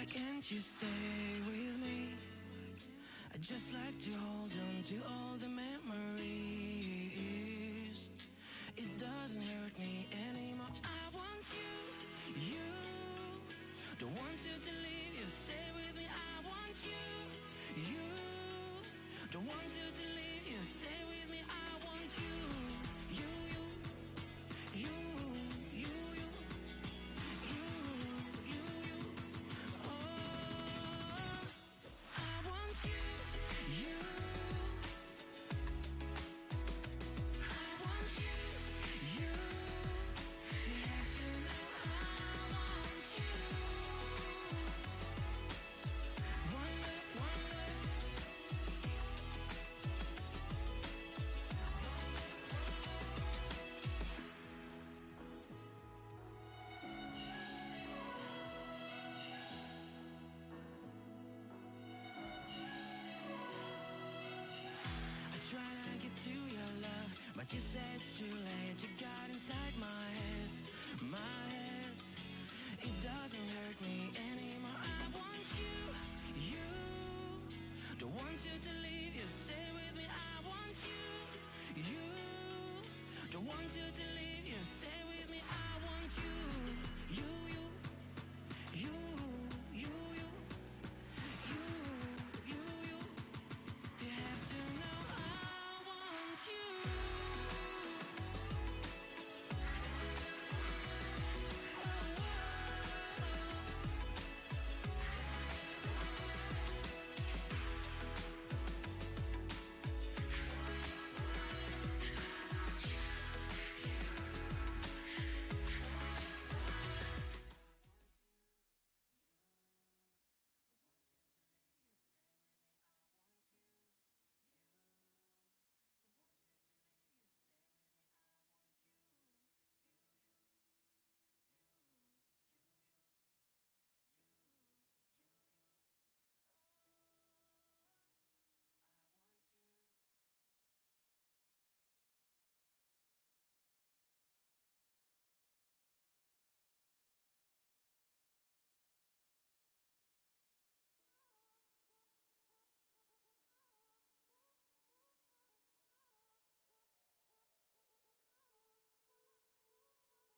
can't you stay with me? I just like to hold on to all the memories. It doesn't hurt me anymore. I want you. Don't want you to leave, you stay with me. I want you. Don't want you to leave, you stay with me. I want you. You, you, you. I want you. You. I want you. You. You have to know I want you. Wonder, wonder. I try to get to your love, but you say it's too late. You got inside my head, my head. It doesn't hurt me anymore. I want you. Don't want you to leave, you stay with me. I want you. Don't want you to leave, you stay with me. I want you. You. You. You. You have to know I want you.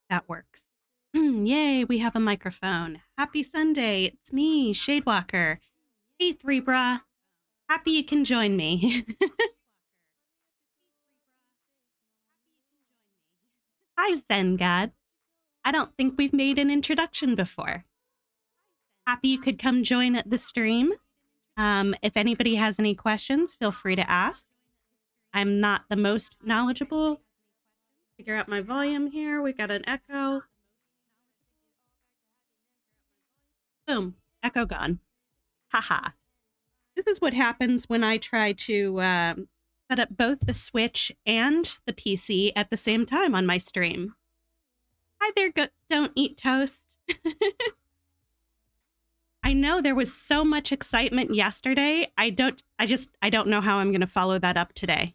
That works. Yay, we have a microphone. Happy Sunday. It's me, Shaydwalkr. Hey, 3Bra. Happy you can join me. Hi, Zen God. I don't think we've made an introduction before. Happy you could come join the stream. If anybody has any questions, feel free to ask. I'm not the most knowledgeable. Figure out my volume here. We got an echo. Boom. Echo gone. Haha. This is what happens when I try to set up both the Switch and the PC at the same time on my stream. Hi there, Don't Eat Toast. I know there was so much excitement yesterday. I don't know how I'm going to follow that up today.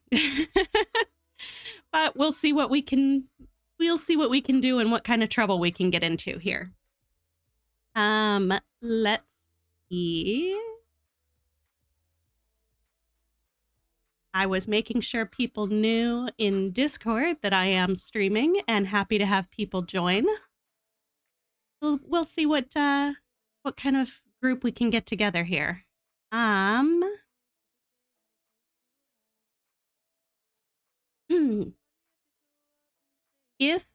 But we'll see what we can do and what kind of trouble we can get into here. Let's see. I was making sure people knew in Discord that I am streaming and happy to have people join. We'll see what kind of group we can get together here. If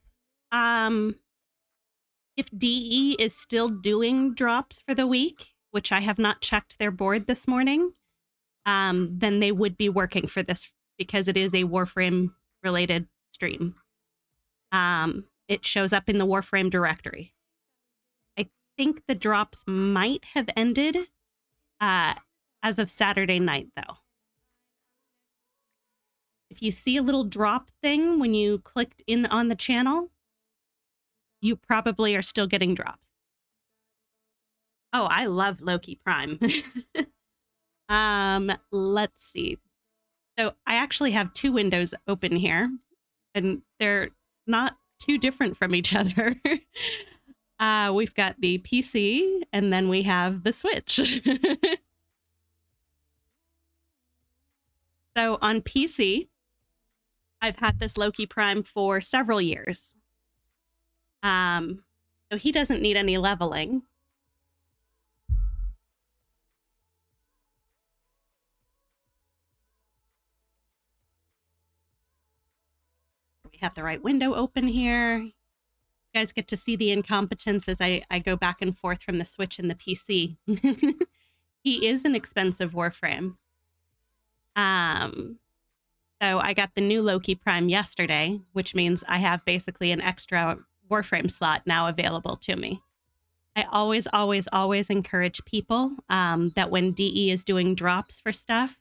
DE is still doing drops for the week, which I have not checked their board this morning, then they would be working for this because it is a Warframe related stream. It shows up in the Warframe directory. I think the drops might have ended as of Saturday night, though. If you see a little drop thing when you clicked in on the channel, you probably are still getting drops. Oh, I love Loki Prime. Let's see. So I actually have two windows open here, and they're not too different from each other. We've got the PC, and then we have the Switch. So on PC, I've had this Loki Prime for several years. So he doesn't need any leveling. We have the right window open here. You guys get to see the incompetence as I go back and forth from the Switch and the PC. He is an expensive Warframe. So I got the new Loki Prime yesterday, which means I have basically an extra Warframe slot now available to me. I always, always, always encourage people that when DE is doing drops for stuff,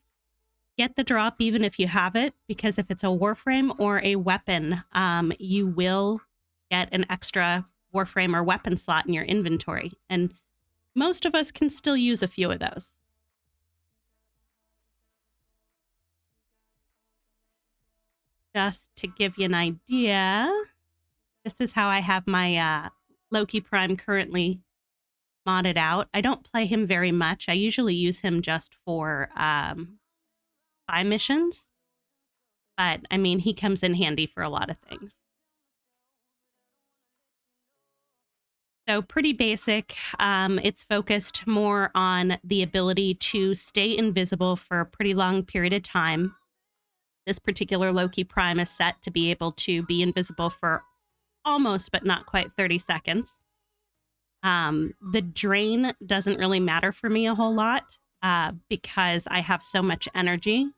get the drop even if you have it, because if it's a Warframe or a weapon, you will get an extra Warframe or weapon slot in your inventory. And most of us can still use a few of those. Just to give you an idea, this is how I have my Loki Prime currently modded out. I don't play him very much. I usually use him just for spy missions. But, I mean, he comes in handy for a lot of things. So pretty basic. It's focused more on the ability to stay invisible for a pretty long period of time. This particular Loki Prime is set to be able to be invisible for almost, but not quite 30 seconds. The drain doesn't really matter for me a whole lot because I have so much energy.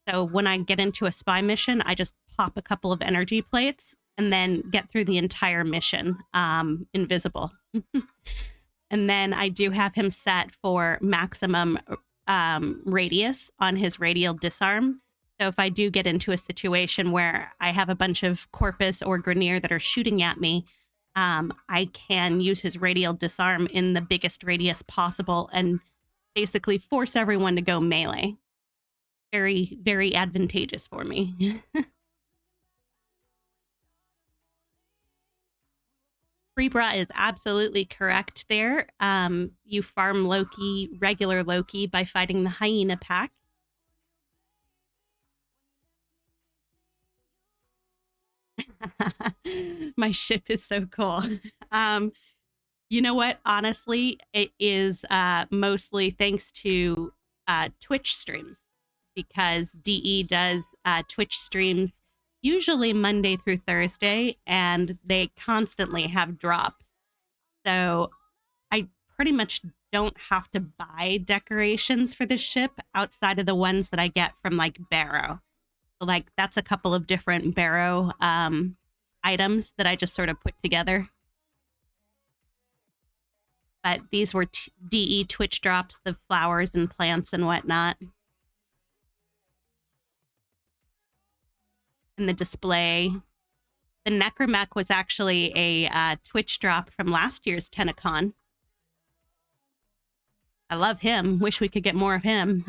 So when I get into a spy mission, I just pop a couple of energy plates and then get through the entire mission invisible. And then I do have him set for maximum radius on his radial disarm. So if I do get into a situation where I have a bunch of Corpus or Grineer that are shooting at me, I can use his radial disarm in the biggest radius possible and basically force everyone to go melee. Very, very advantageous for me. Freebra is absolutely correct there. You farm Loki, regular Loki, by fighting the hyena pack. My ship is so cool. You know what? Honestly, it is mostly thanks to Twitch streams, because DE does Twitch streams usually Monday through Thursday, and they constantly have drops. So I pretty much don't have to buy decorations for the ship outside of the ones that I get from like Barrow. So like that's a couple of different Barrow items that I just sort of put together. But these were DE Twitch drops, the flowers and plants and whatnot. And the display. The Necromech was actually a Twitch drop from last year's Tenacon. I love him. Wish we could get more of him.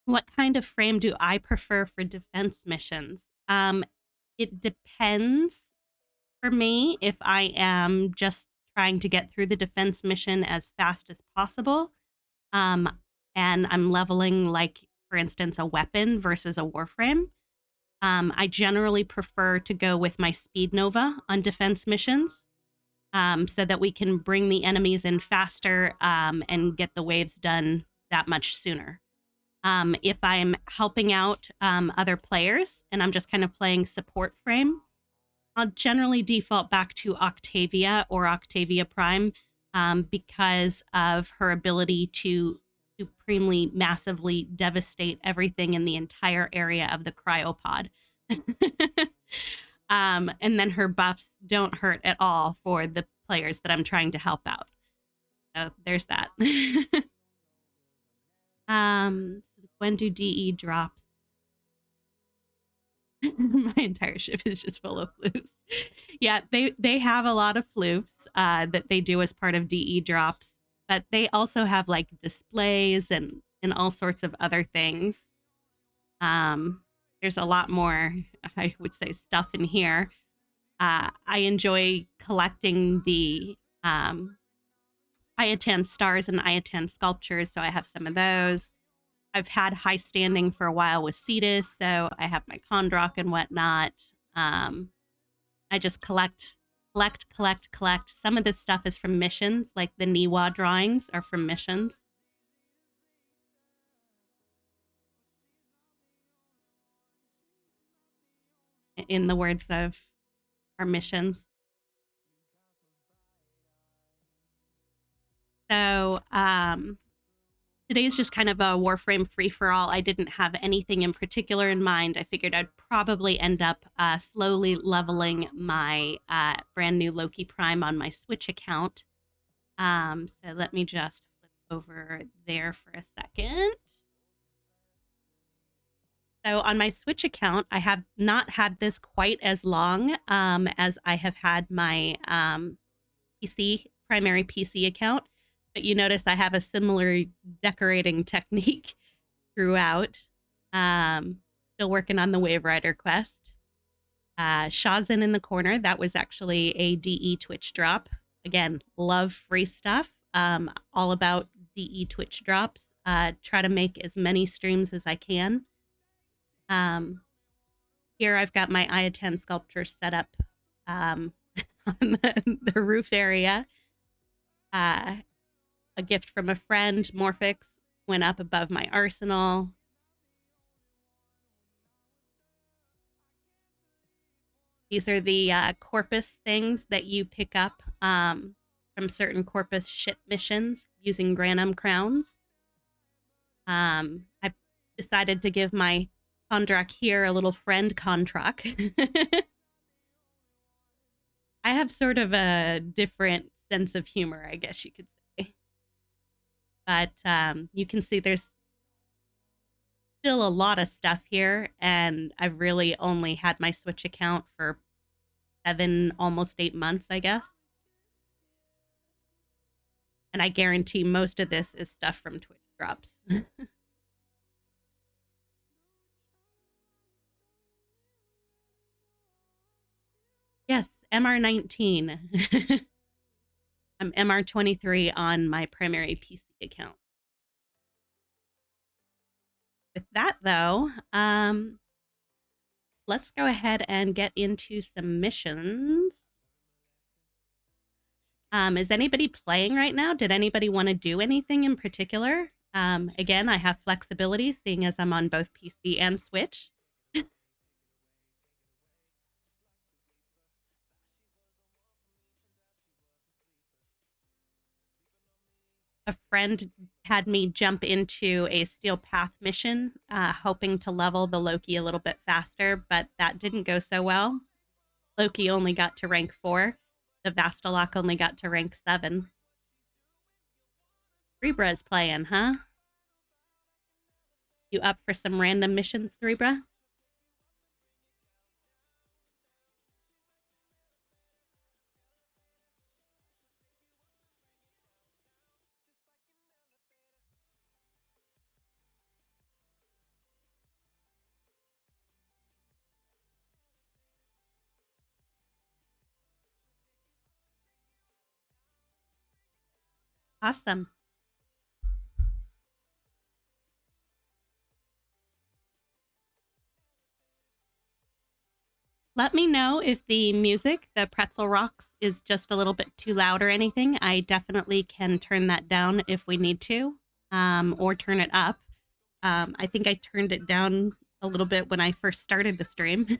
What kind of frame do I prefer for defense missions? It depends for me if I am just trying to get through the defense mission as fast as possible. And I'm leveling, like, for instance, a weapon versus a Warframe. I generally prefer to go with my Speed Nova on defense missions so that we can bring the enemies in faster and get the waves done that much sooner. If I'm helping out other players and I'm just kind of playing support frame, I'll generally default back to Octavia or Octavia Prime because of her ability to supremely, massively devastate everything in the entire area of the cryopod. And then her buffs don't hurt at all for the players that I'm trying to help out. So there's that. When do DE drops? My entire ship is just full of floofs. Yeah, they have a lot of floofs that they do as part of DE drops, but they also have like displays and all sorts of other things. There's a lot more, I would say, stuff in here. I enjoy collecting the Iatan stars and Iatan sculptures, so I have some of those. I've had high standing for a while with Cetus, so I have my Kondrak and whatnot. I just collect. Some of this stuff is from missions, like the Niwa drawings are from missions. In the words of our missions. So today's just kind of a Warframe free-for-all. I didn't have anything in particular in mind. I figured I'd probably end up slowly leveling my brand new Loki Prime on my Switch account. So let me just flip over there for a second. So on my Switch account, I have not had this quite as long as I have had my primary PC account. But you notice I have a similar decorating technique throughout. Still working on the Wave Rider quest. Shazin in the corner. That was actually a DE Twitch drop. Again, love free stuff. All about DE Twitch drops. Try to make as many streams as I can. Here I've got my Iatan sculpture set up on the roof area. A gift from a friend, Morphix, went up above my arsenal. These are the Corpus things that you pick up from certain Corpus ship missions using Granum crowns. I decided to give my Kondrak here a little friend Kondrak. I have sort of a different sense of humor, I guess you could say. But you can see there's still a lot of stuff here, and I've really only had my Switch account for 7, almost 8 months, I guess. And I guarantee most of this is stuff from Twitch drops. Yes, MR19. I'm MR23 on my primary PC account. With that, though, let's go ahead and get into some missions. Is anybody playing right now? Did anybody want to do anything in particular? Again, I have flexibility, seeing as I'm on both PC and Switch. A friend had me jump into a Steel Path mission, hoping to level the Loki a little bit faster, but that didn't go so well. Loki only got to rank 4. The Vastalok only got to rank 7. Threebra's playing, huh? You up for some random missions, Threebra? Awesome. Let me know if the music, the Pretzel Rocks, is just a little bit too loud or anything. I definitely can turn that down if we need to, or turn it up. I think I turned it down a little bit when I first started the stream.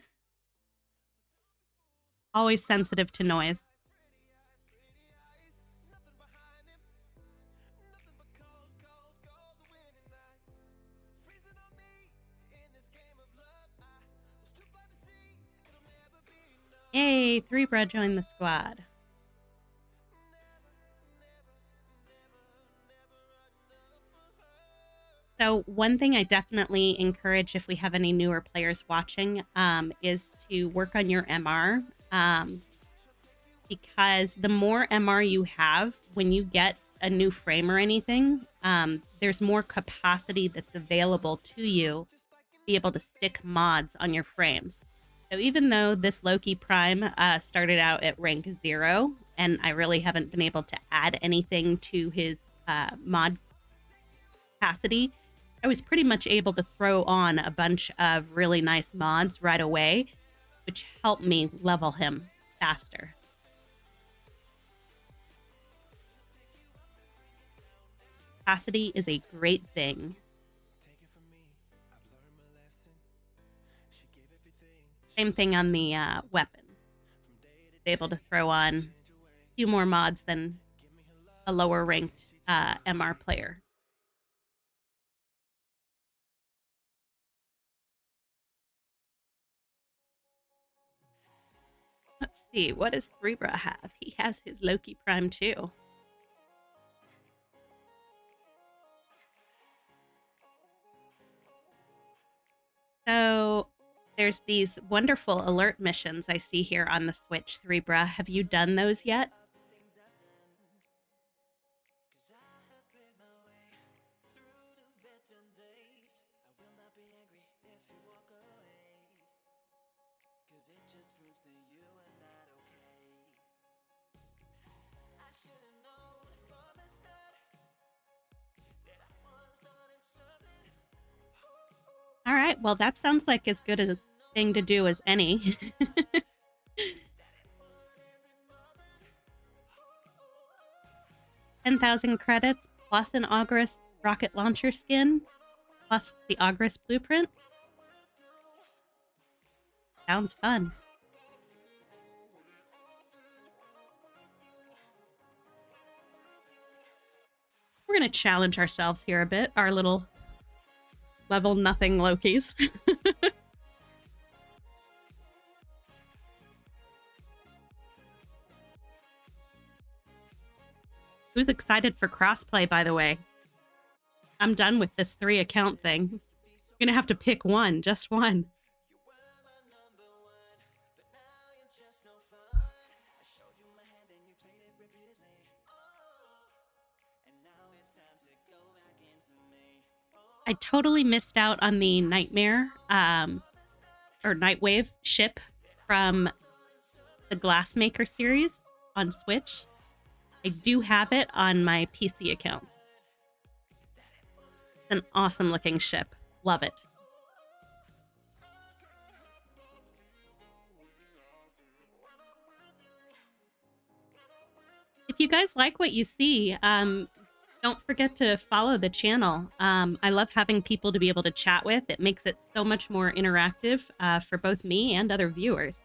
Always sensitive to noise. Yay, Threebra joined the squad. So one thing I definitely encourage if we have any newer players watching is to work on your MR. Because the more MR you have, when you get a new frame or anything, there's more capacity that's available to you be able to stick mods on your frames. So even though this Loki Prime started out at rank 0, and I really haven't been able to add anything to his mod capacity, I was pretty much able to throw on a bunch of really nice mods right away, which helped me level him faster. Capacity is a great thing. Same thing on the weapon. Able to throw on a few more mods than a lower ranked MR player. Let's see, what does Threebra have? He has his Loki Prime too. So there's these wonderful alert missions I see here on the Switch, Threebra. Have you done those yet? All right, well, that sounds like as good a thing to do as any. 10,000 credits plus an August rocket launcher skin plus the August blueprint. Sounds fun. We're going to challenge ourselves here a bit, our little level nothing Lokis. Who's excited for crossplay, by the way? I'm done with this 3 account thing. I'm going to have to pick one, just one. I totally missed out on the Nightmare or Nightwave ship from the Glassmaker series on Switch. I do have it on my PC account. It's an awesome looking ship. Love it. If you guys like what you see, don't forget to follow the channel. I love having people to be able to chat with. It makes it so much more interactive for both me and other viewers.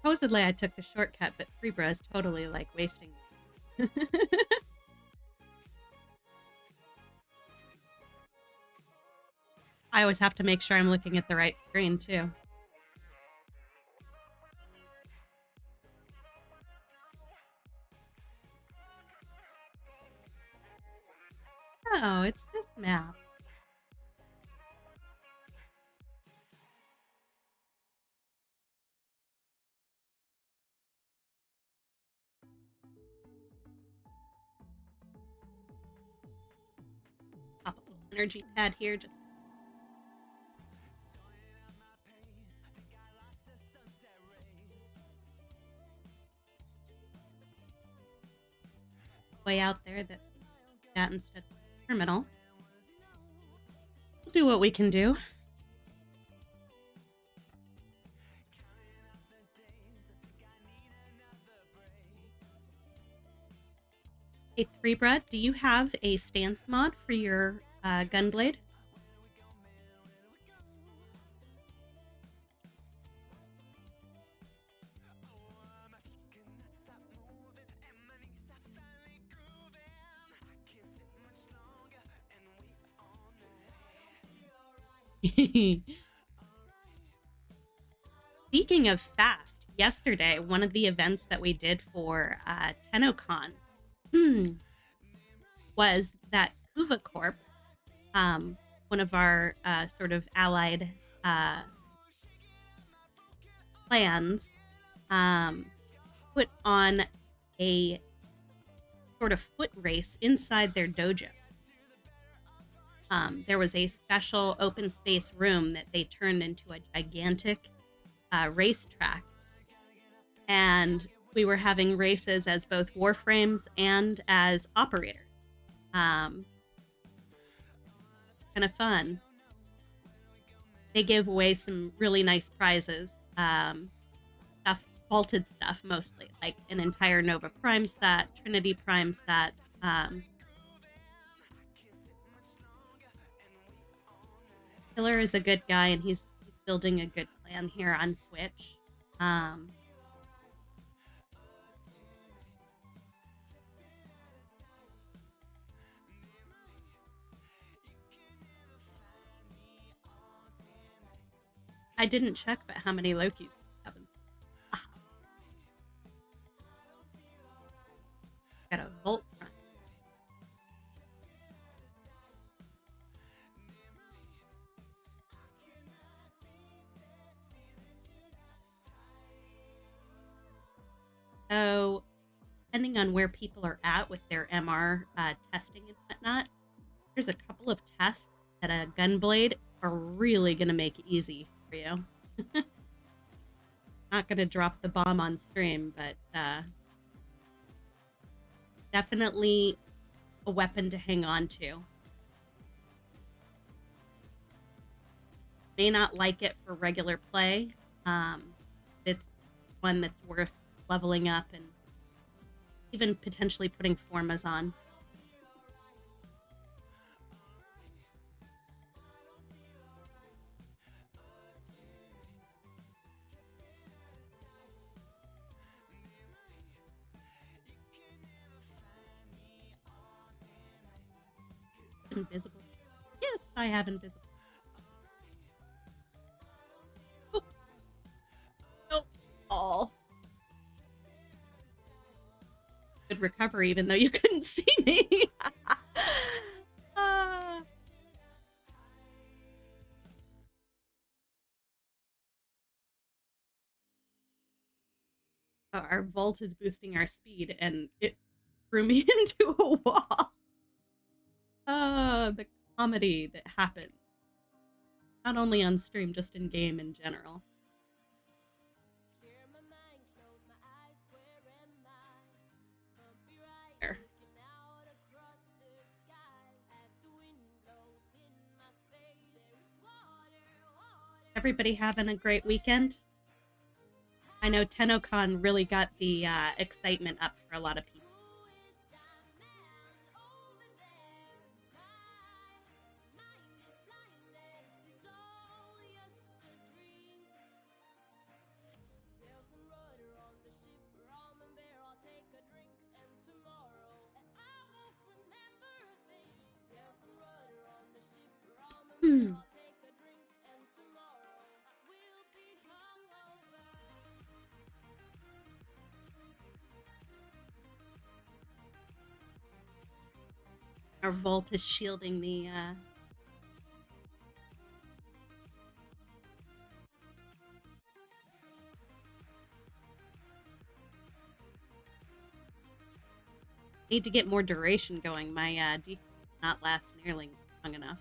Supposedly I took the shortcut, but Threebra is totally like wasting it. I always have to make sure I'm looking at the right screen too. Oh, it's this map. Pop a little energy pad here, just way out there that instead of the terminal. We'll do what we can do. Hey, Threebra, do you have a stance mod for your gunblade? Speaking of fast, yesterday, one of the events that we did for TennoCon, was that Kuva Corp, one of our sort of allied plans, put on a sort of foot race inside their dojo. There was a special open space room that they turned into a gigantic racetrack. And we were having races as both Warframes and as operators. Kind of fun. They give away some really nice prizes. Stuff, vaulted stuff mostly, like an entire Nova Prime set, Trinity Prime set. Killer is a good guy, and he's building a good plan here on Switch. I didn't check, but how many Lokis have? Got a Volt front. So, depending on where people are at with their MR testing and whatnot, there's a couple of tests that a Gunblade are really going to make easy for you. Not going to drop the bomb on stream, but definitely a weapon to hang on to. May not like it for regular play. It's one that's worth leveling up and even potentially putting formas on. Invisible. Yes, I have invisible. Oh. Nope. Oh. Good recovery, even though you couldn't see me. Our Volt is boosting our speed, and it threw me into a wall. The comedy that happened. Not only on stream, just in game in general. There. Everybody having a great weekend? I know TennoCon really got the excitement up for a lot of people. Our Volt is shielding the need to get more duration going. My decoy does not last nearly long enough.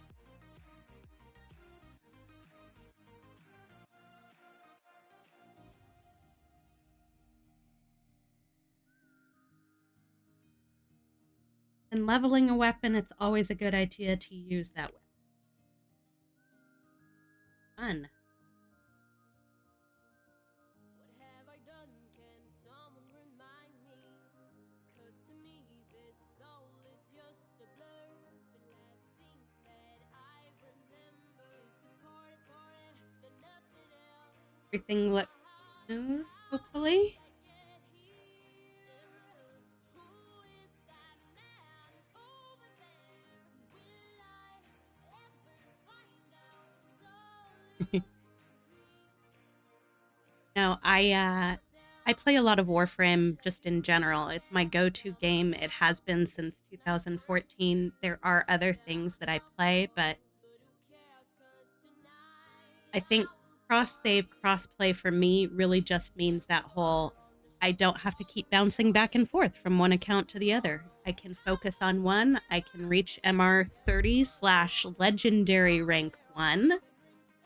And leveling a weapon, it's always a good idea to use that weapon. Fun. Everything looks smooth, hopefully. No, I I play a lot of Warframe just in general. It's my go-to game. It has been since 2014. There are other things that I play, but I think cross-save, cross-play for me really just means that whole I don't have to keep bouncing back and forth from one account to the other. I can focus on one. I can reach MR 30/legendary rank 1.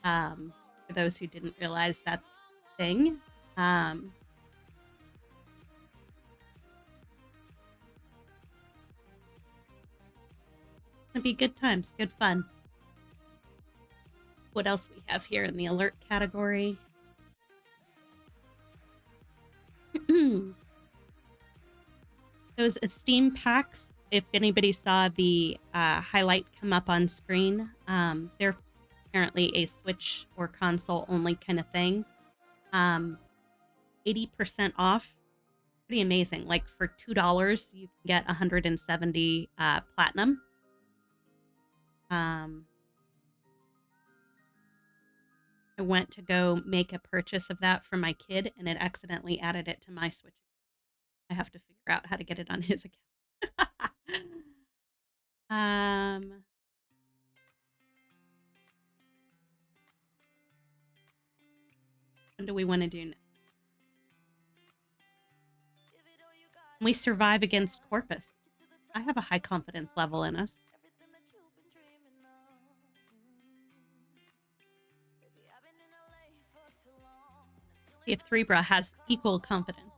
For those who didn't realize that's a thing. It'll be good times, good fun. What else we have here in the alert category? Those Esteem packs, if anybody saw the highlight come up on screen, they're apparently a Switch or console only kind of thing. 80% off. Pretty amazing. Like for $2, you can get 170 platinum. I went to go make a purchase of that for my kid, and it accidentally added it to my Switch. I have to figure out how to get it on his account. What do we want to do next? We survive against Corpus. I have a high confidence level in us. If Threebra has equal confidence.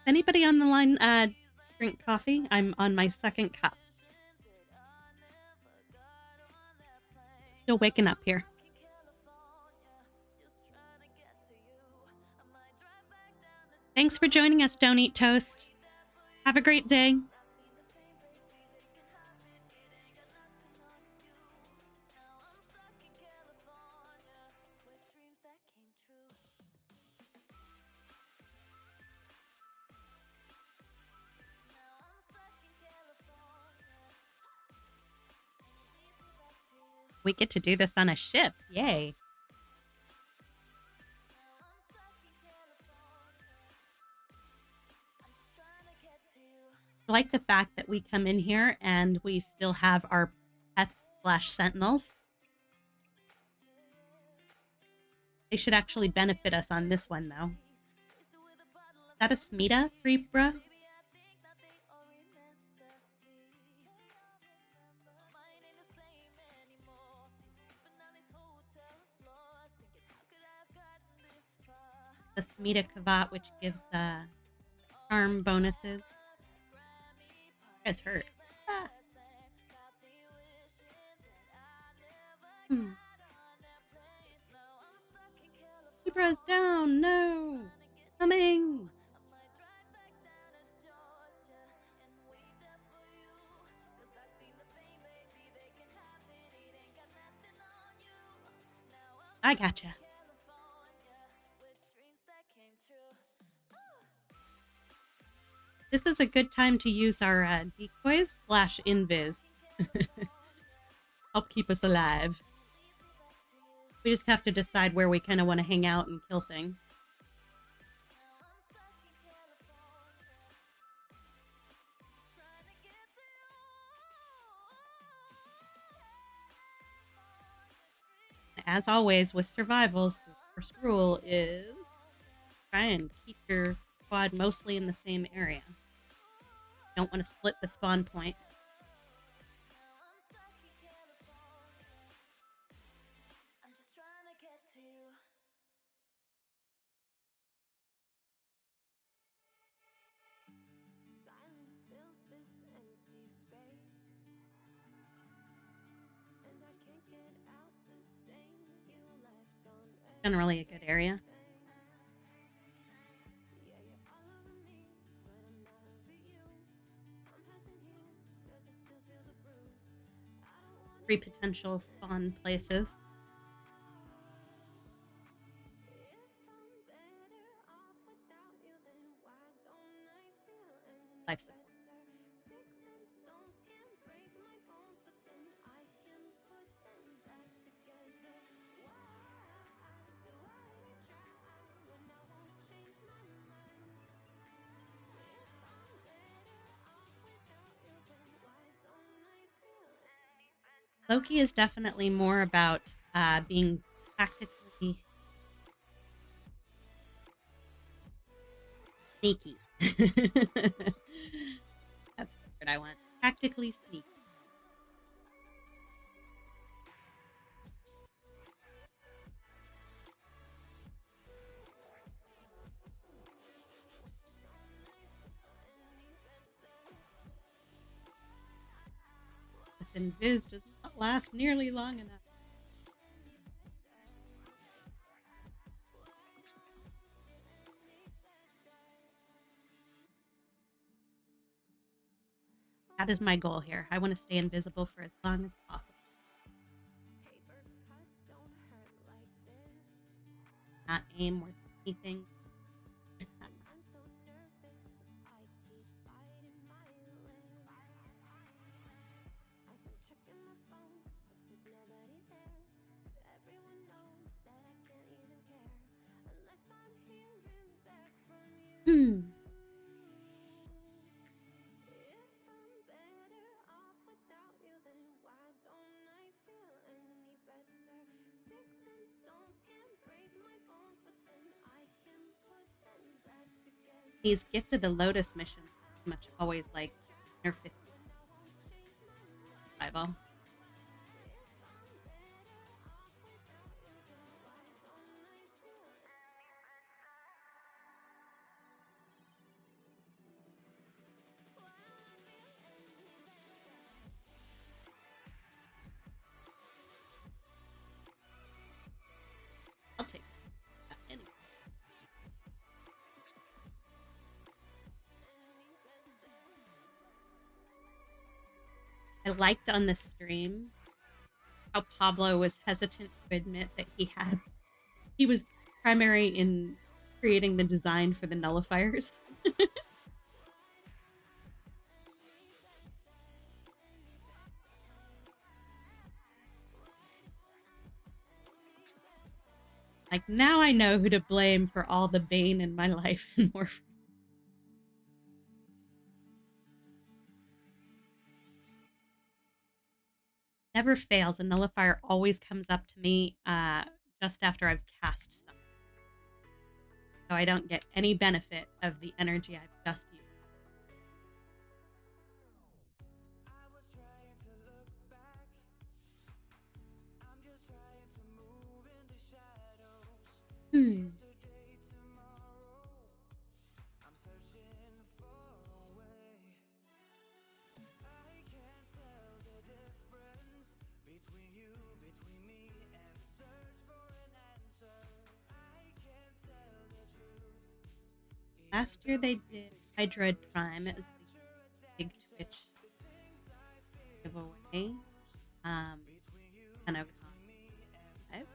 Anybody on the line drink coffee? I'm on my second cup. Still waking up here. Thanks for joining us, Don't Eat Toast. Have a great day. We get to do this on a ship. Yay. I like the fact that we come in here and we still have our pets/sentinels. They should actually benefit us on this one, though. Is that a Smita, Threebra? The Smita Kavat, which gives charm bonuses. It's hurt. Ah. Libra's down. No. Coming. I gotcha. This is a good time to use our decoys/invis. Help keep us alive. We just have to decide where we kind of want to hang out and kill things. As always with survivals, the first rule is try and keep your squad mostly in the same area. Don't want to split the spawn point. Generally a good area. Three potential spawn places. Life support. Loki is definitely more about being tactically sneaky. That's the word I want. Tactically sneaky. This invis does not last nearly long enough. That is my goal here. I want to stay invisible for as long as possible. Not aim or anything. These Gifted the Lotus missions much always like 10 or 15 Bible. I'll take that anyway. I liked on the stream how Pablo was hesitant to admit that he was primary in creating the design for the nullifiers. Like, now I know who to blame for all the bane in my life and Warframe. Never fails. A nullifier always comes up to me just after I've cast something. So I don't get any benefit of the energy I've just used. Last year they did Hydroid Prime. It was the big Twitch giveaway. And I was on live.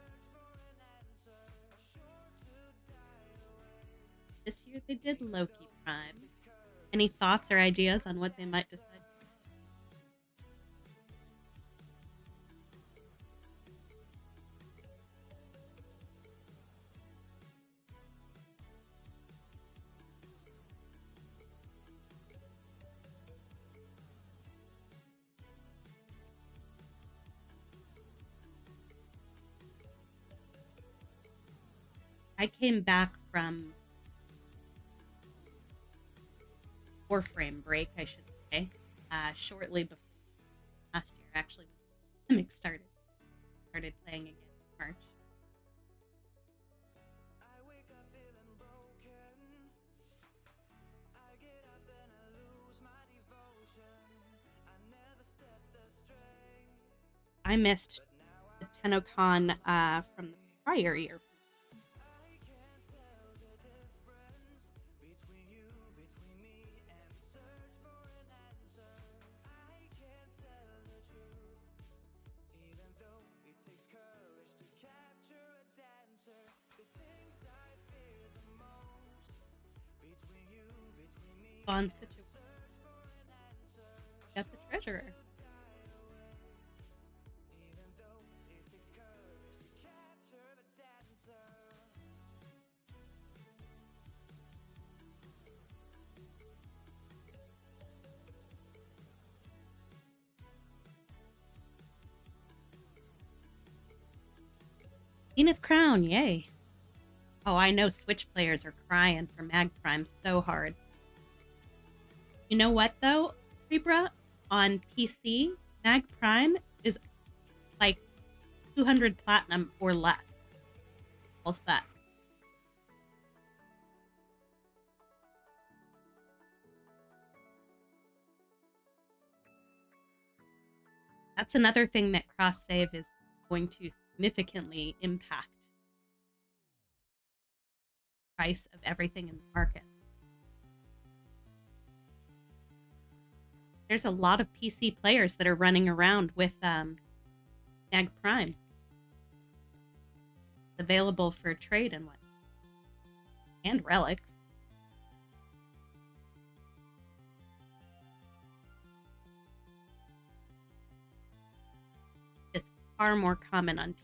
This year they did Loki Prime. Any thoughts or ideas on what they might decide? I came back from Warframe break, I should say, shortly before last year, actually, when the pandemic started playing again in March. I missed the TennoCon from the prior year. Bond situation. Got the treasurer. Zenith Crown, yay. Oh, I know Switch players are crying for Mag Prime so hard. You know what, though, Libra? On PC, Mag Prime is like 200 platinum or less. What's that? That's another thing that cross save is going to significantly impact the price of everything in the market. There's a lot of PC players that are running around with Mag Prime. It's available for trade and what? And relics. It's far more common on PC.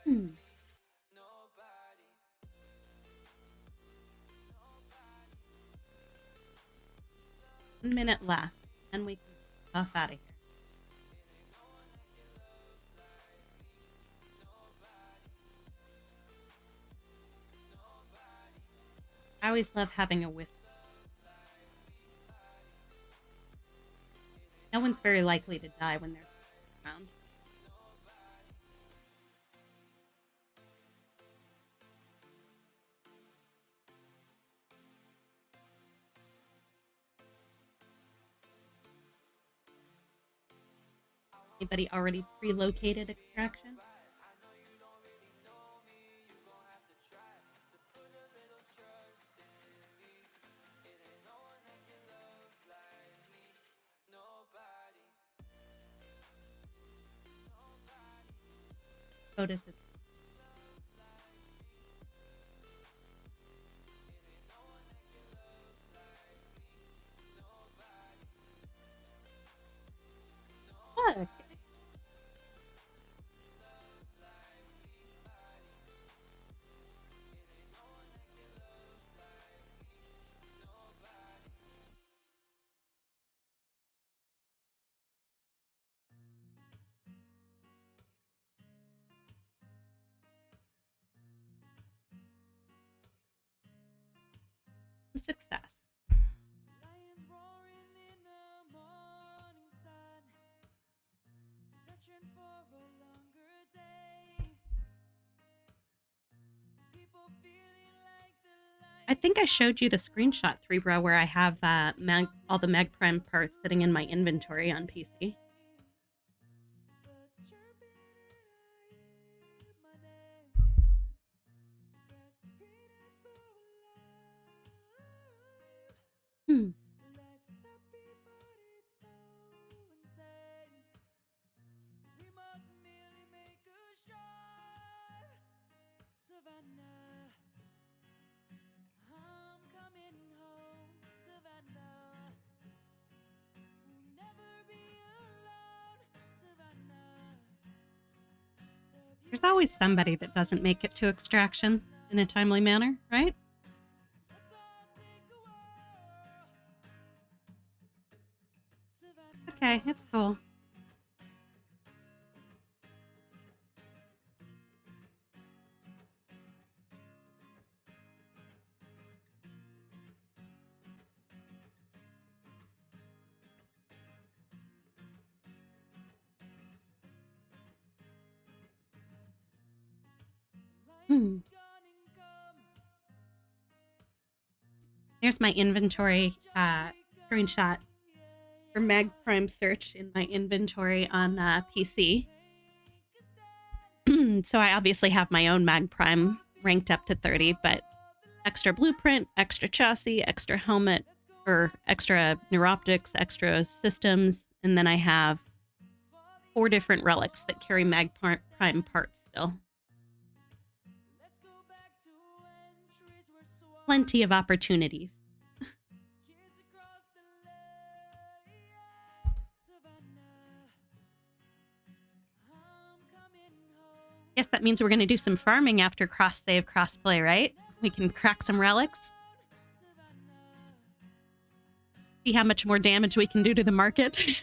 Hmm. 1 minute left, and we can buff out of here. I always love having a whistle. No one's very likely to die when they're around. Anybody already pre-located extraction? Otis is look. Success. Lions roaring in the morning sun, searching for a longer day. People feeling like the light. I think I showed you the screenshot, 3bro, where I have all the Mag Prime parts sitting in my inventory on PC. Hmm. There's always somebody that doesn't make it to extraction in a timely manner, right? Okay, it's cool. Hmm. Here's my inventory screenshot for Mag Prime search in my inventory on PC. So I obviously have my own Mag Prime ranked up to 30, but extra blueprint, extra chassis, extra helmet, or extra neuroptics, extra systems, and then I have 4 different relics that carry mag prime parts still. Plenty of opportunities. Guess that means we're going to do some farming after cross-save, cross-play, right? We can crack some relics. See how much more damage we can do to the market.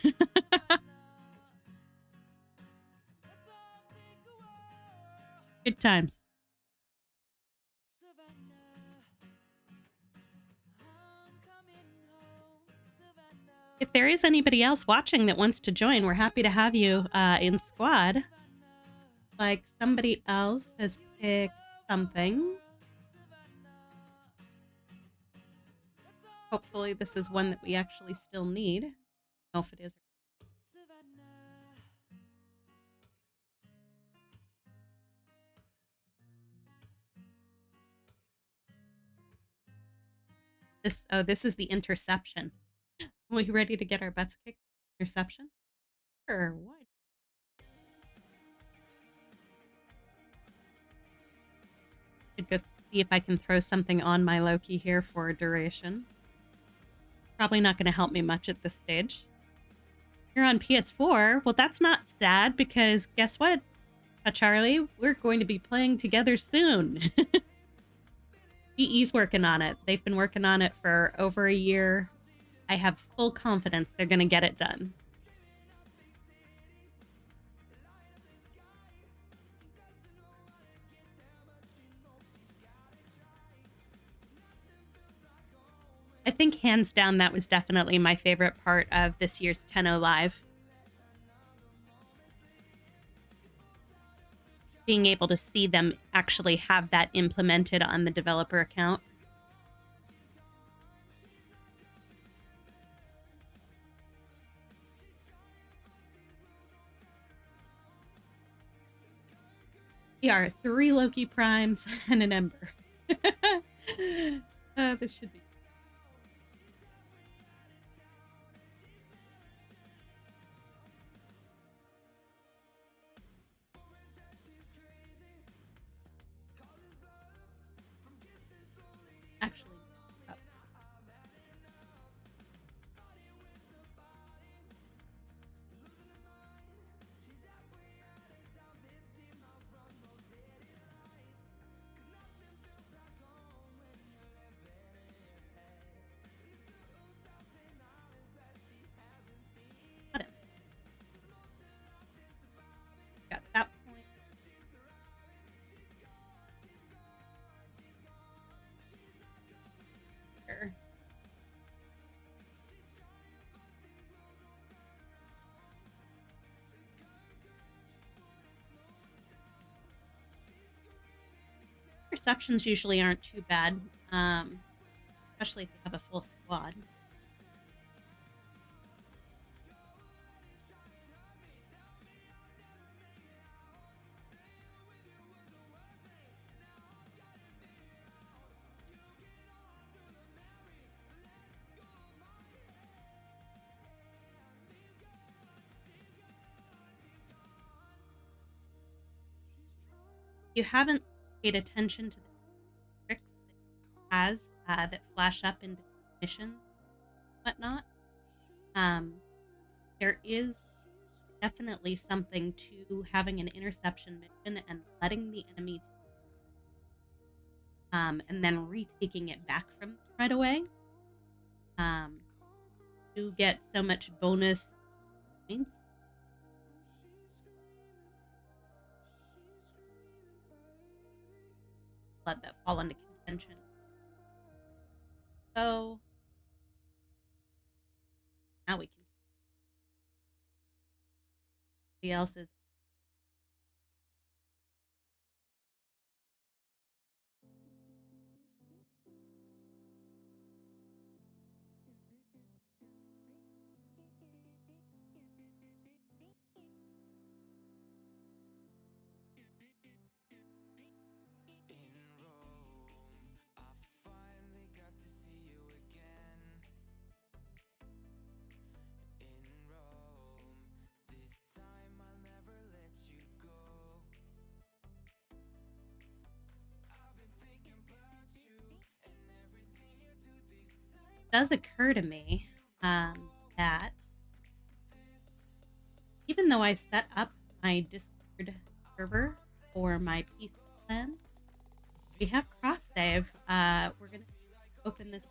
Good times. If there is anybody else watching that wants to join, we're happy to have you in squad. Like somebody else has picked something. Hopefully this is one that we actually still need. I don't know if it is. This is the interception. Are we ready to get our butts kicked? Interception? Sure, why? Should go see if I can throw something on my Loki here for a duration. Probably not going to help me much at this stage. You're on PS4? Well, that's not sad because guess what, Charlie? We're going to be playing together soon. EE's working on it. They've been working on it for over a year. I have full confidence they're going to get it done. I think hands down that was definitely my favorite part of this year's Tenno Live. Being able to see them actually have that implemented on the developer account. We are 3 Loki Primes and an Ember. This should be. Actually, oh. Got it. Got that point. Sure. Perceptions usually aren't too bad, especially if you have a full squad. You haven't paid attention to the tricks that it has that flash up in missions, whatnot. There is definitely something to having an interception mission and letting the enemy and then retaking it back from them right away. You get so much bonus points. Let that fall into contention. So now we can. Somebody else is. does occur to me that even though I set up my Discord server for my PC plan, we have cross save. We're gonna open this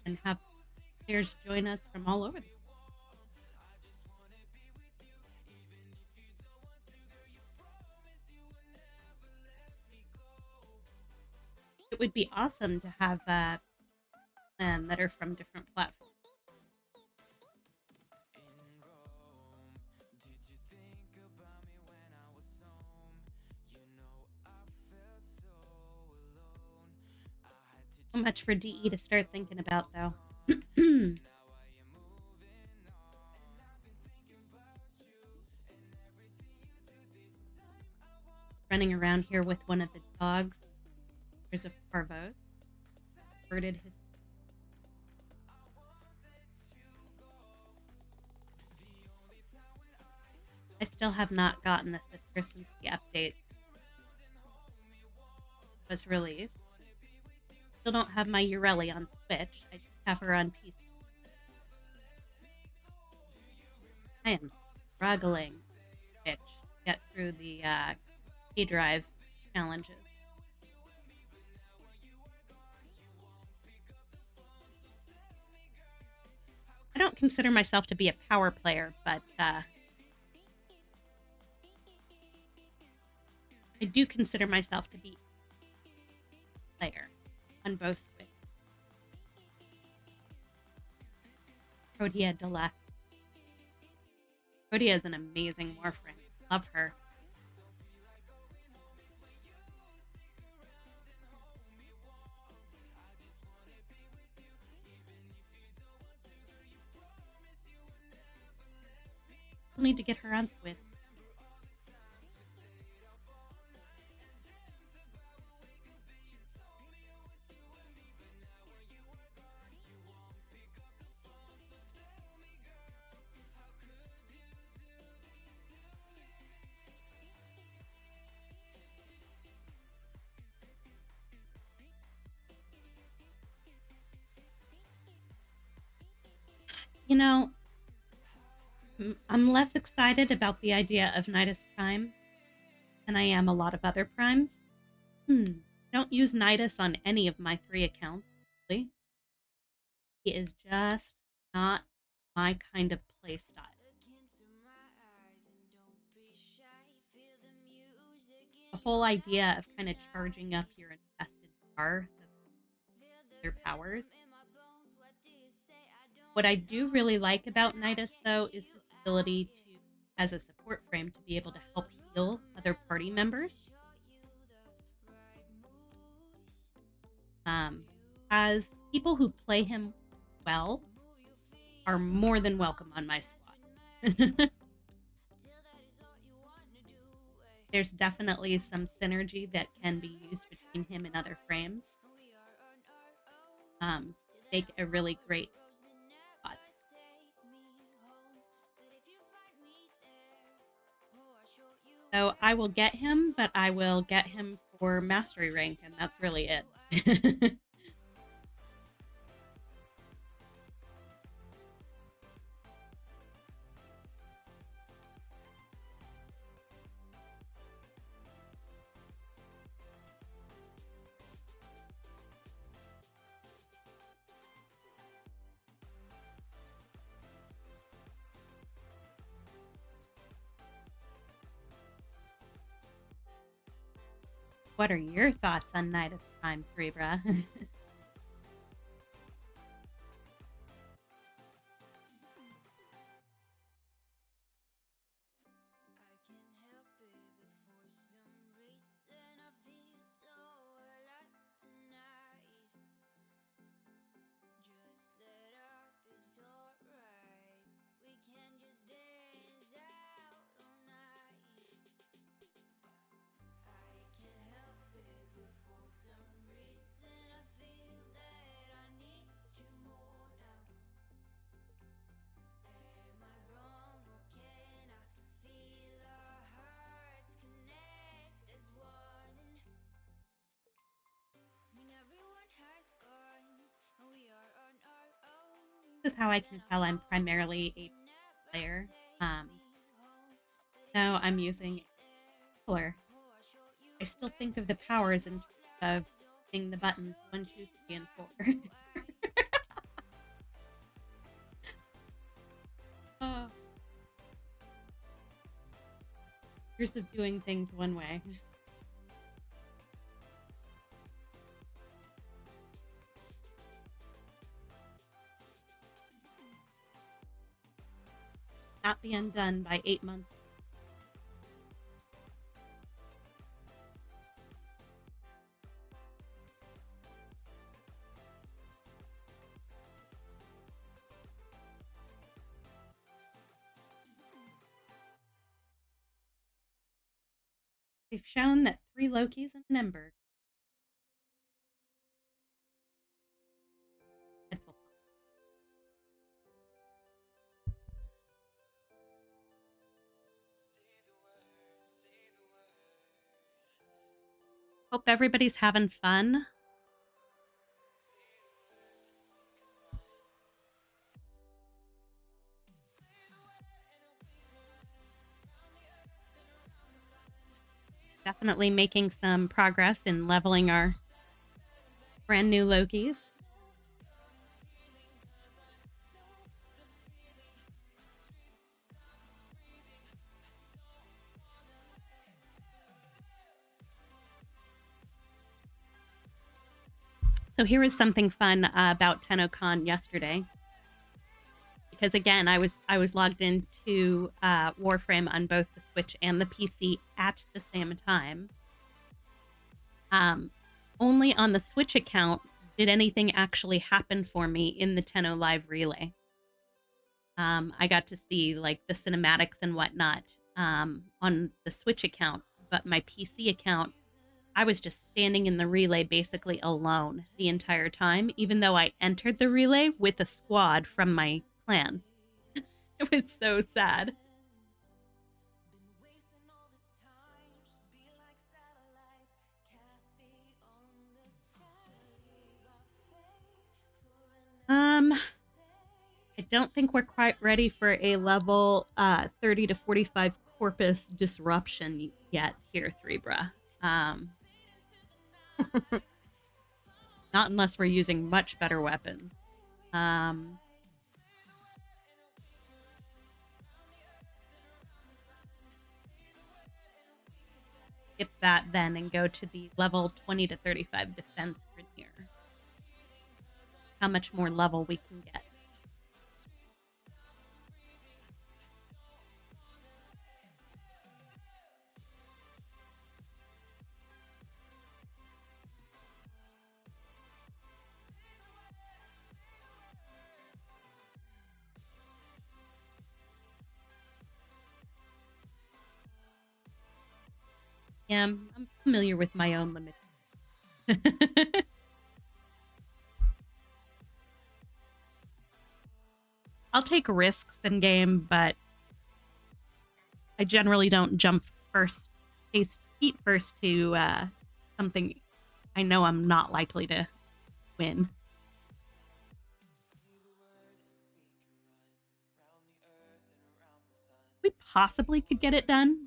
and have players join us from all over the place. It would be awesome to have that are from different platforms. So much for DE to start thinking about, though. Running around here with one of the dogs. There's a parvo. Birded his. I still have not gotten the consistency update was released. Still don't have my Ureli on Switch. I just have her on PC. I am struggling, bitch, to get through the K-Drive challenges. I don't consider myself to be a power player, but I do consider myself to be a player on both Switch. Protea Deluxe. Protea is an amazing Warframe. Love her. We'll need to get her on Switch. You know, I'm less excited about the idea of Nidus Prime than I am a lot of other primes. Don't use Nidus on any of my 3 accounts, really. He is just not my kind of play style. The whole idea of kind of charging up your invested bar of their powers. What I do really like about Nidus, though, is his ability to, as a support frame, to be able to help heal other party members. As people who play him well are more than welcome on my squad. There's definitely some synergy that can be used between him and other frames. Make a really great squad. So I will get him, but I will get him for mastery rank, and that's really it. What are your thoughts on Nidus Prime, Cerebra? This is how I can tell I'm primarily a player. Now I'm using color. I still think of the powers in terms of hitting the buttons 1, 2, 3, and 4. Oh. Years of doing things one way. Not be undone by 8 months. They've shown that 3 Lokis and an Ember. Hope everybody's having fun. Definitely making some progress in leveling our brand new Lokis. So here was something fun about TennoCon yesterday. Because again, I was logged into Warframe on both the Switch and the PC at the same time. Only on the Switch account did anything actually happen for me in the Tenno Live Relay. I got to see like the cinematics and whatnot on the Switch account, but my PC account, I was just standing in the relay basically alone the entire time, even though I entered the relay with a squad from my clan. It was so sad. I don't think we're quite ready for a level 30 to 45 Corpus disruption yet here, 3bra. Not unless we're using much better weapons. Skip that then and go to the level 20 to 35 defense here. How much more level we can get. Yeah, I'm familiar with my own limits. I'll take risks in game, but I generally don't jump feet first to something I know I'm not likely to win. We possibly could get it done.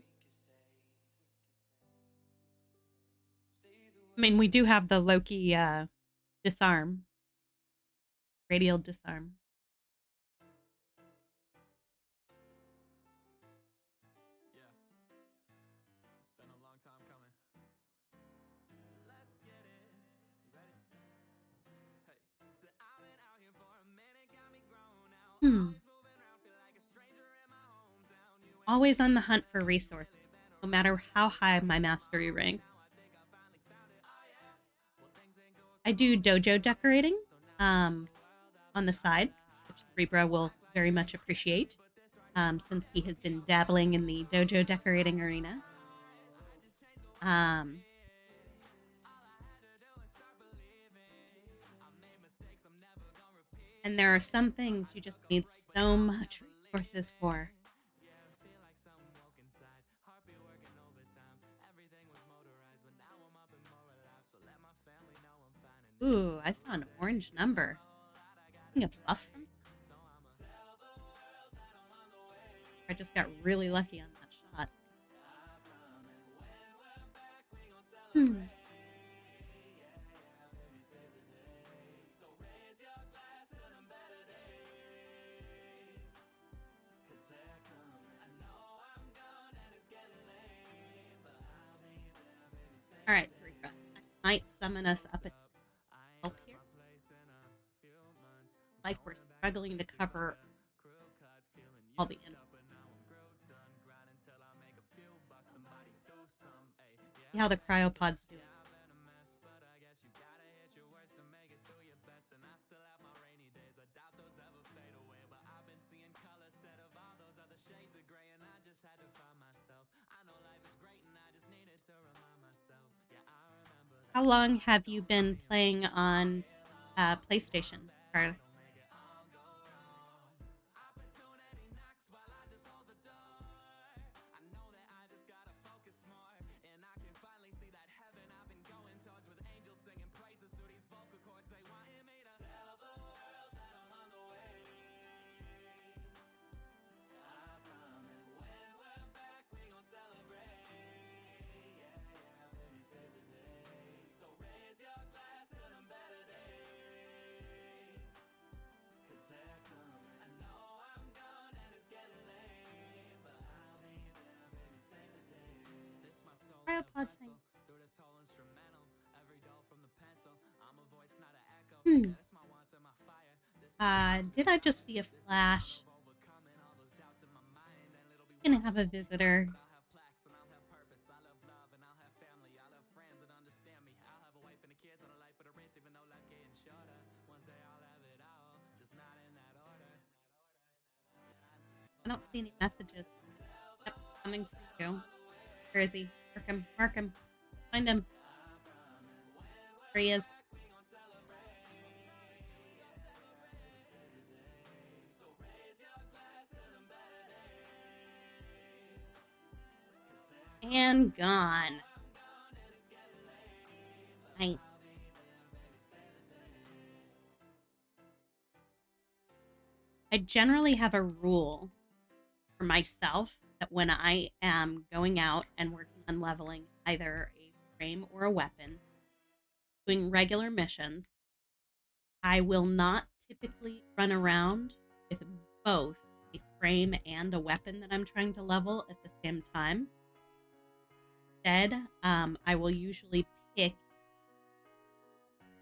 I mean, we do have the Loki disarm. Radial disarm. Yeah. It's been a long time coming. So let's get it. You ready? Hey. So I've been out here for a minute, got me grown out. Always moving around, feel like a stranger in my hometown. Always on the hunt for resources, no matter how high my mastery rank. I do dojo decorating on the side, which 3bra will very much appreciate, since he has been dabbling in the dojo decorating arena. And there are some things you just need so much resources for. Ooh, I saw an orange number. Getting a buff from I just got really lucky on that shot. All right, I might summon us up a help here. Like we're struggling to cover all the info. See how the cryopod's doing. How long have you been playing on PlayStation? Or... Cryopod's thing. Did I just see a flash? Gonna have a visitor. I don't see any messages. Yep, coming to you. Where is he? Mark him. Mark him. Find him. There he is. And gone. Nice. I generally have a rule for myself that when I am going out and working on leveling either a frame or a weapon, doing regular missions, I will not typically run around with both a frame and a weapon that I'm trying to level at the same time. Instead, I will usually pick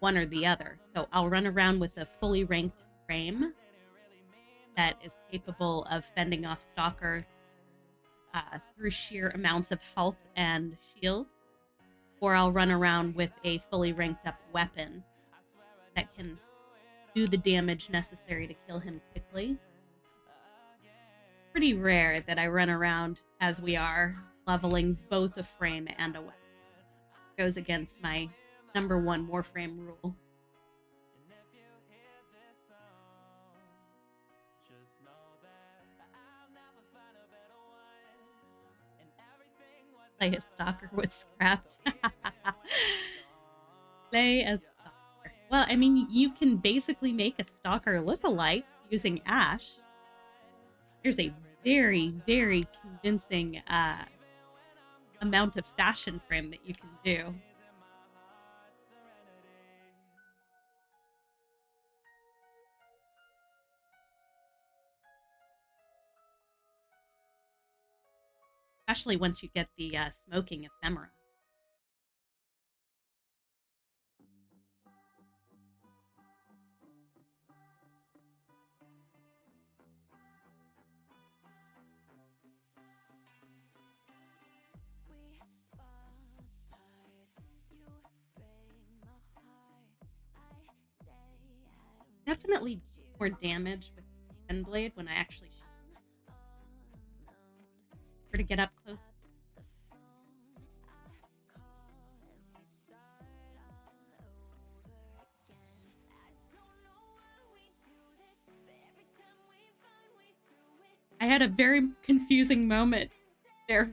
one or the other. So I'll run around with a fully ranked frame that is capable of fending off Stalker through sheer amounts of health and shields, or I'll run around with a fully ranked up weapon that can do the damage necessary to kill him quickly. Pretty rare that I run around as we are leveling both a frame and a weapon. It goes against my #1 Warframe rule. Play as Stalker was scrapped. Play as Stalker. Well, I mean, you can basically make a Stalker look-alike using Ash. There's a very, very convincing amount of fashion frame that you can do. Especially once you get the smoking ephemera. Definitely more damage with the pen blade when I actually shoot. Or to get up close. I had a very confusing moment there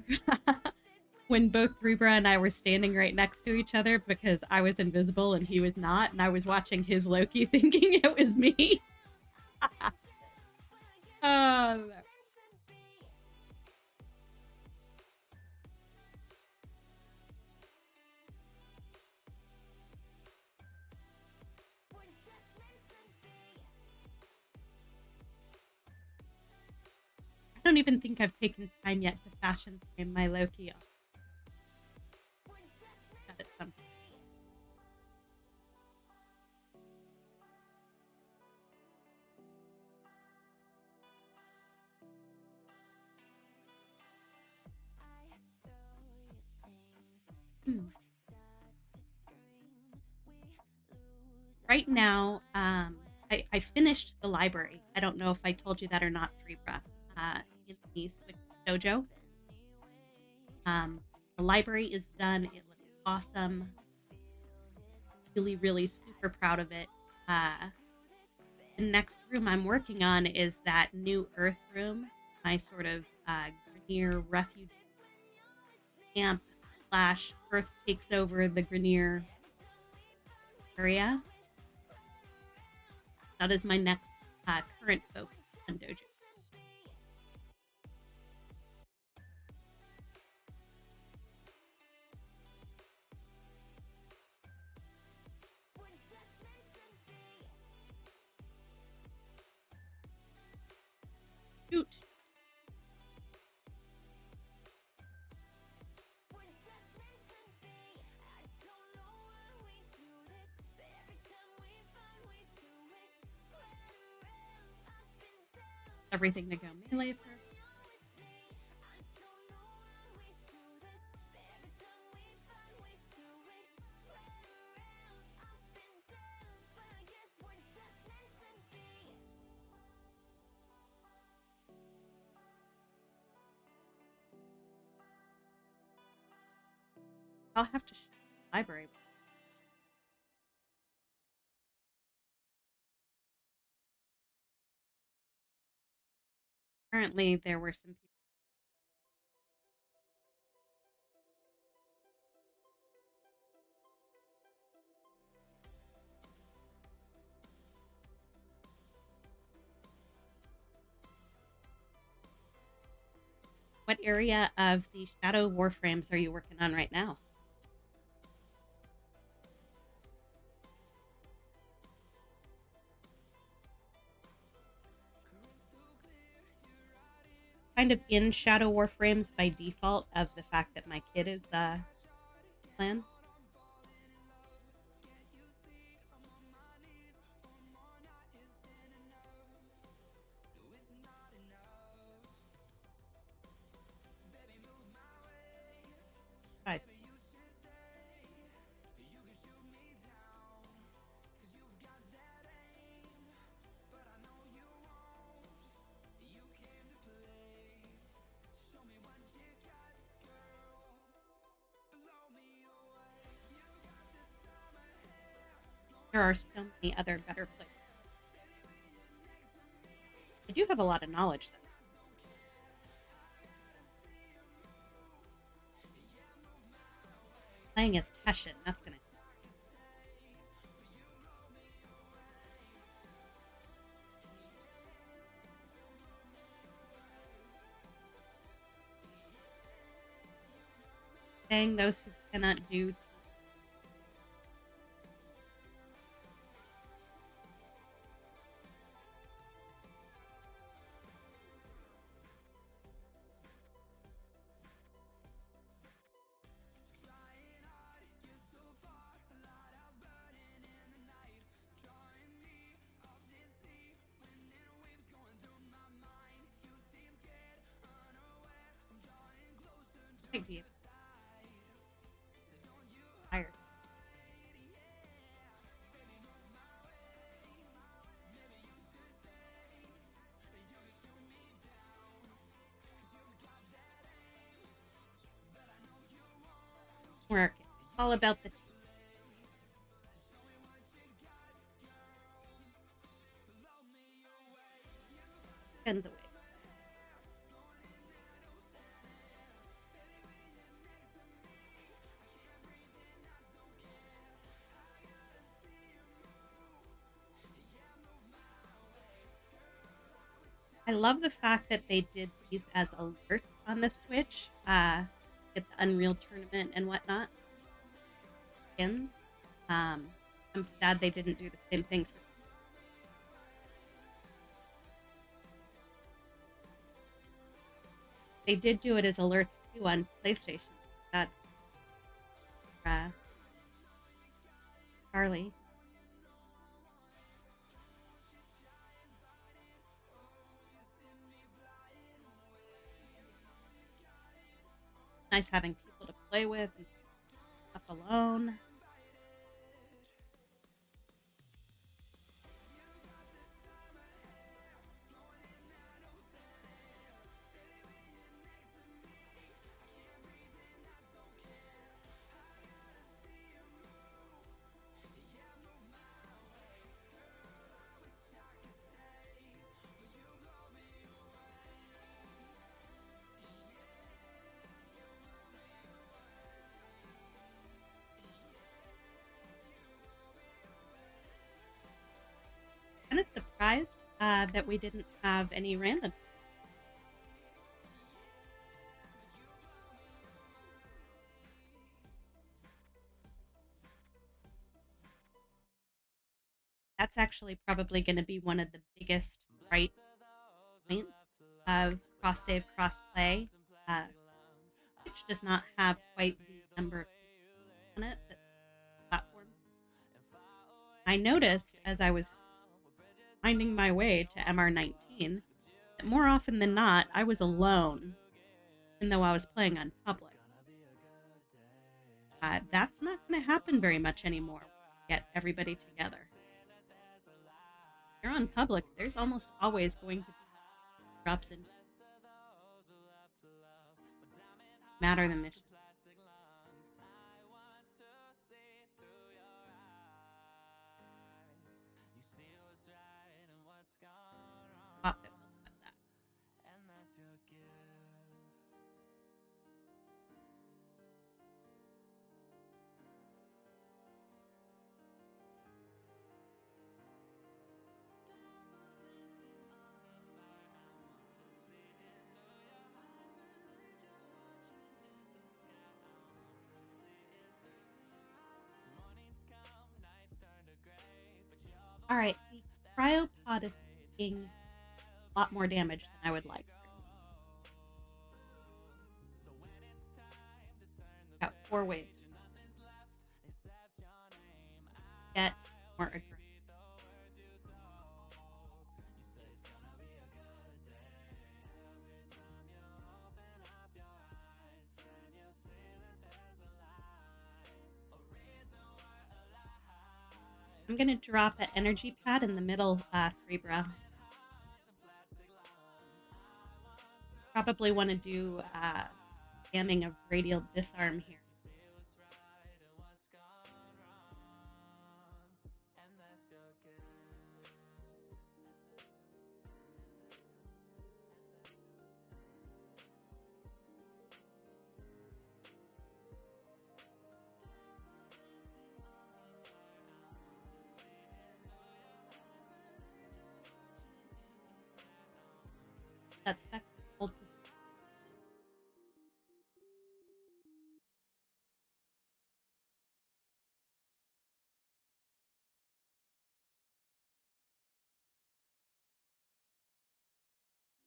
when both Rebra and I were standing right next to each other because I was invisible and he was not, and I was watching his Loki thinking it was me. Oh, don't even think I've taken time yet to fashion frame my Loki off. That is something. Right now, I finished the library. I don't know if I told you that or not, Threebra, in the Switch Dojo. The library is done. It looks awesome. Really, really super proud of it. The next room I'm working on is that new Earth room, my sort of Grenier refuge camp / Earth takes over the Grenier area. That is my next current focus on Dojo. Shoot. Everything to go melee first. I'll have to show the library. Apparently, there were some people. What area of the Shadow Warframes are you working on right now? Kind of in Shadow Warframes by default of the fact that my kid is the clan. Guys. There are so many other better places. I do have a lot of knowledge, though. Playing as Teshin, that's gonna. Saying those who cannot do. Might be tired. Work. It's all about the team. Depends away. I love the fact that they did these as alerts on the Switch. Get the Unreal Tournament and whatnot. I'm sad they didn't do the same thing for. They did do it as alerts too on PlayStation. That Charlie. Nice having people to play with and stuff alone. Kind of surprised that we didn't have any randoms. That's actually probably going to be one of the biggest right points of cross save, cross play, which does not have quite the number of people on it that platform. I noticed as I was finding my way to MR19 that more often than not, I was alone, even though I was playing on public. That's not going to happen very much anymore. Get everybody together. If you're on public, there's almost always going to be drops in matter the mission. Thought that we'll cut that. All right, the cryopod is taking a lot more damage than I would like. Got 4 waves. Get more aggressive. I'm going to drop an energy pad in the middle 3 brow. Probably want to do scamming of radial disarm here. That's hold position.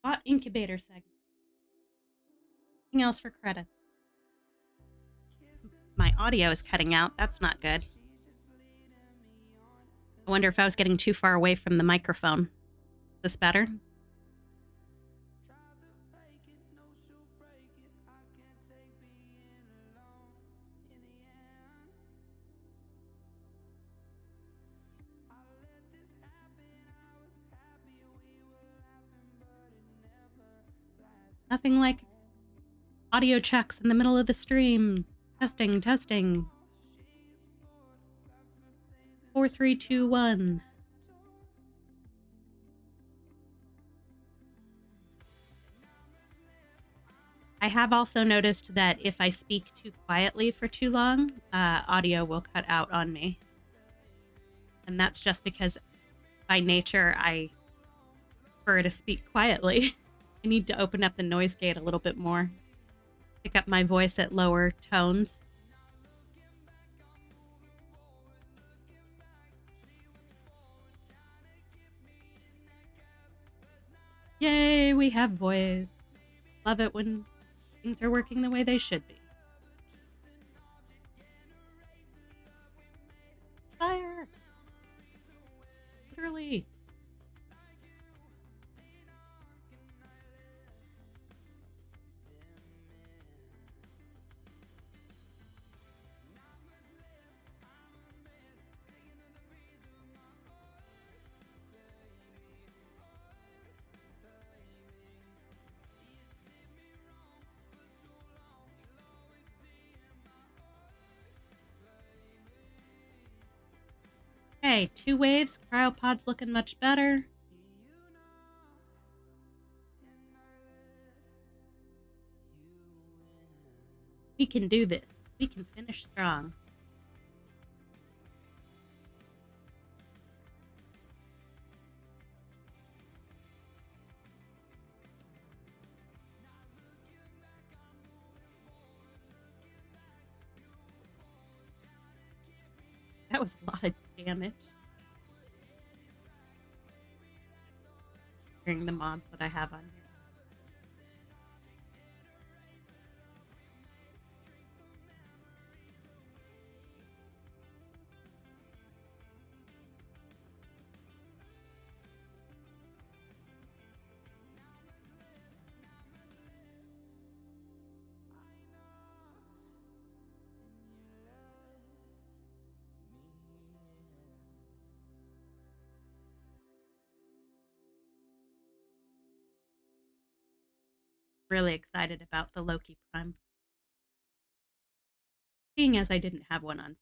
Bot incubator segment. Anything else for credits? My audio is cutting out. That's not good. I wonder if I was getting too far away from the microphone. Is this better? Nothing like audio checks in the middle of the stream. Testing, testing. 4, 3, 2, 1. I have also noticed that if I speak too quietly for too long, audio will cut out on me. And that's just because by nature, I prefer to speak quietly. I need to open up the noise gate a little bit more. Pick up my voice at lower tones. Yay, we have voice. Love it when things are working the way they should be. Fire! Literally. Okay, 2 waves. Cryopod's looking much better. We can do this. We can finish strong. That was a lot of damage. During the mods that I have on here. Really excited about the Loki Prime. Seeing as I didn't have one on.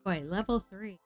Boy, level 3.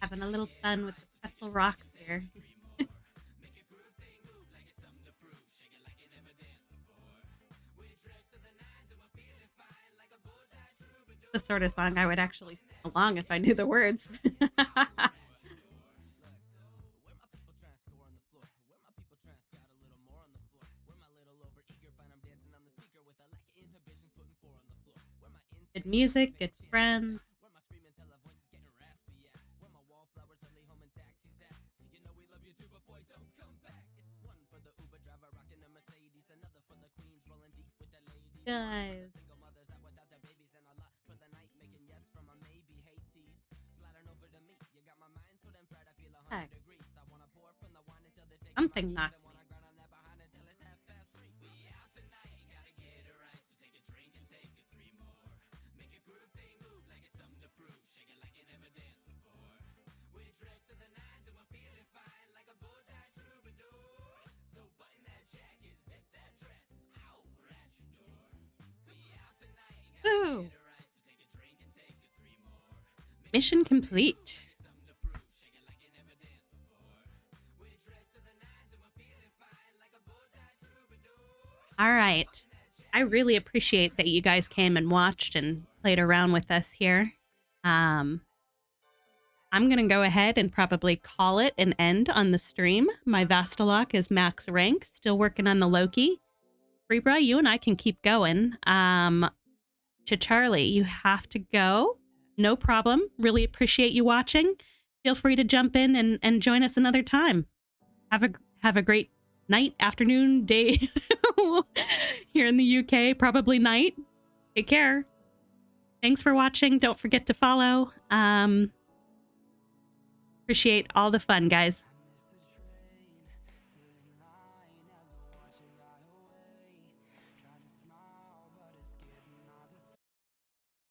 Having a little fun with the pretzel rocks here. The sort of song I would actually sing along if I knew the words. Good music, good friends. Guys. Heck. Something knocked me. Ooh. Mission complete. All right. I really appreciate that you guys came and watched and played around with us here. I'm going to go ahead and probably call it an end on the stream. My Vastalok is max rank, still working on the Loki. Rebra, you and I can keep going. Charlie, you have to go. No problem. Really appreciate you watching. Feel free to jump in and join us another time. Have a great night, afternoon, day here in the UK. Probably night. Take care. Thanks for watching. Don't forget to follow. Appreciate all the fun, guys.